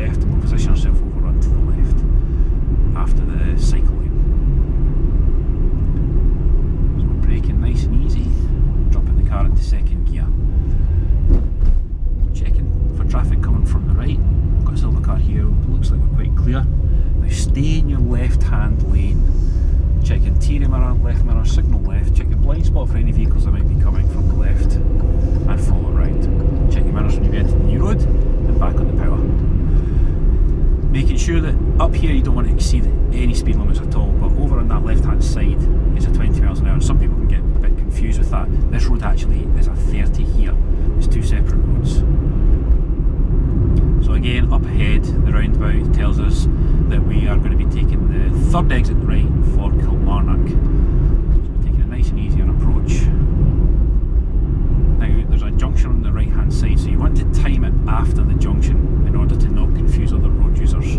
left, and we'll position ourselves over onto the left after the cycle lane. So we're braking nice and easy, dropping the car into second gear. Checking for traffic coming from the right. We've got a silver car here, looks like we're quite clear. Now stay in your left hand lane. Check interior mirror, left mirror, signal left. Check your blind spot for any vehicles that might be coming from the left, and follow right. Check your mirrors when you get into the new road, and back on the power. Making sure that up here you don't want to exceed any speed limits at all, but over on that left hand side is a 20 miles an hour. Some people can get a bit confused with that. This road actually is a 30 here. It's two separate roads. So again, up ahead, the roundabout tells us that we are going to be taking the third exit right for Kilmarnock. So we're taking a nice and easy on approach. Now there's a junction on the right hand side, so you want to time it after the junction in order to not confuse other road users.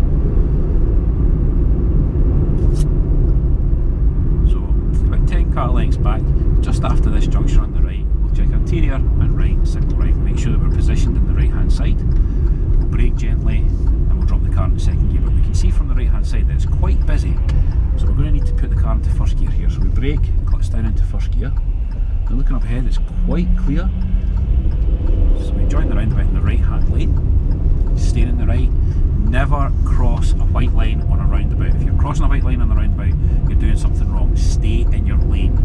So about 10 car lengths back, just after this junction on the right, we'll check interior and right, signal right, make sure that we're positioned in the right hand side. We'll brake gently and we'll drop the car into second gear, but we can see from the right hand side that it's quite busy, so we're going to need to put the car into first gear here. So we brake, clutch down into first gear. Now looking up ahead, it's quite clear. So we join the roundabout in the right hand lane, staying in the right. Never cross a white line on a roundabout. If you're crossing a white line on the roundabout, you're doing something wrong. Stay in your lane.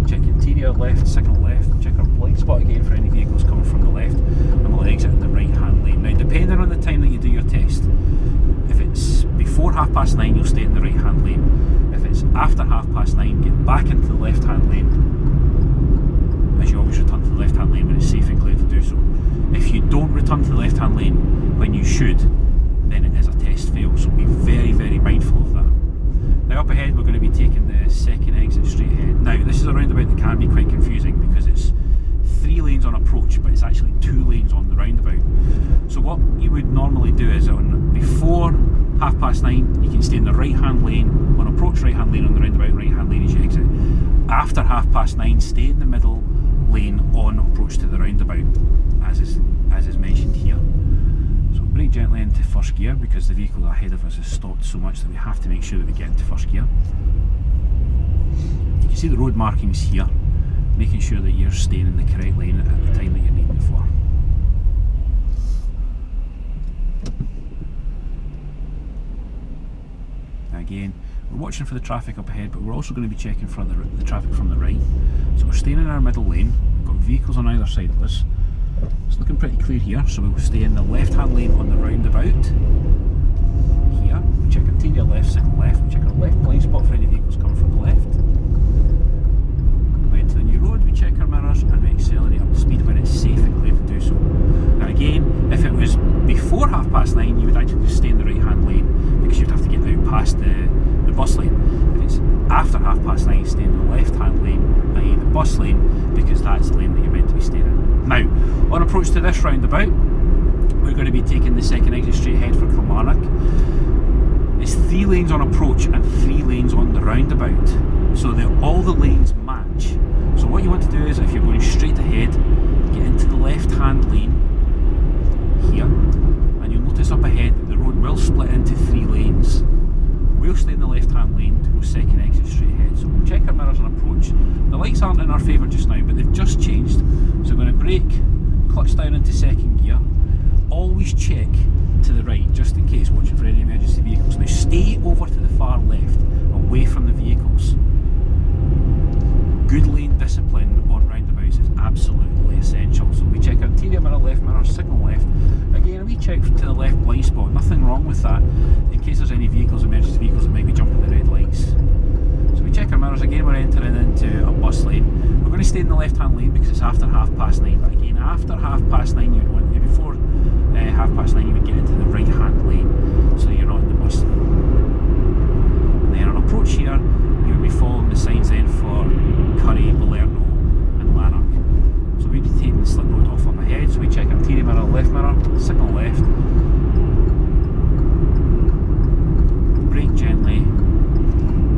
Check interior left, signal left. Check our blind spot again for any vehicles coming from the left, and we'll exit in the right hand lane. Now depending on the time that you do your test, if it's before 9:30 you'll stay in the right hand lane. If it's after 9:30, get back into the left hand lane, as you always return to the left hand lane when it's safe and clear to do so. If you don't return to the left hand lane when you should, then it is a test fail, so be very, very mindful of that. Now up ahead we're going to be taking the second exit straight ahead. Now this is a roundabout that can be quite confusing because it's 3 lanes on approach, but it's actually 2 lanes on the roundabout. So what you would normally do is before 9:30 you can stay in the right hand lane, on approach right hand lane, on the roundabout right hand lane as you exit. After 9:30 stay in the middle lane on approach to the roundabout, as is mentioned here. So brake gently into first gear because the vehicle ahead of us has stopped so much that we have to make sure that we get into first gear. You can see the road markings here, making sure that you're staying in the correct lane at the time that you're needing it for. Again, we're watching for the traffic up ahead, but we're also going to be checking for the traffic from the right. So we're staying in our middle lane, we've got vehicles on either side of us. It's looking pretty clear here, so we'll stay in the left hand lane on the roundabout. Here, we check interior left, signal left, we check our left blind spot for any vehicles coming from the left. We enter the new road, we check our mirrors and we accelerate up to speed when it's safe and clear to do so. Now again, if it was before 9:30 you would actually just stay in the right hand lane because you'd have to get out past the bus lane. If it's after 9:30 stay in the left hand lane, i.e. the bus lane, because that's the lane that you're meant to be staying in. Now, on approach to this roundabout, we're going to be taking the second exit straight ahead for Kilmarnock. It's 3 lanes on approach and 3 lanes on the roundabout, so that all the lanes match. So what you want to do is, if you're going straight ahead, get into the left hand lane here, and you'll notice up ahead that the road will split into 3 lanes. We'll stay in the left hand lane to go second exit straight ahead. So we'll check our mirrors on approach. The lights aren't in our favour just now, but they've just changed. So we're going to brake, clutch down into second gear. Always check to the right, just in case, watching for any emergency vehicles. Now stay over to the far left, away from the vehicles. Good lane discipline on roundabouts is absolutely essential. So we check our interior mirror, left mirror, signal left. Again, we check to the left blind spot, nothing wrong with that, in case there's any vehicles, emergency vehicles that might be jumping the red lights. So we check our mirrors. Again, we're entering into a bus lane. We're going to stay in the left hand lane because it's after 9:30, but again, after 9:30 you want to, before 9:30 you would get into the right hand lane, so you're not in the bus lane. And then on approach here, you would be following the signs then for Currie, and Lanark. So we'd be taking the slip road off up ahead, so we check interior mirror, left mirror, signal left, brake gently,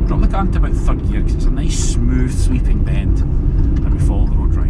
drop the car into about third gear because it's a nice smooth sweeping bend, and we follow the road right.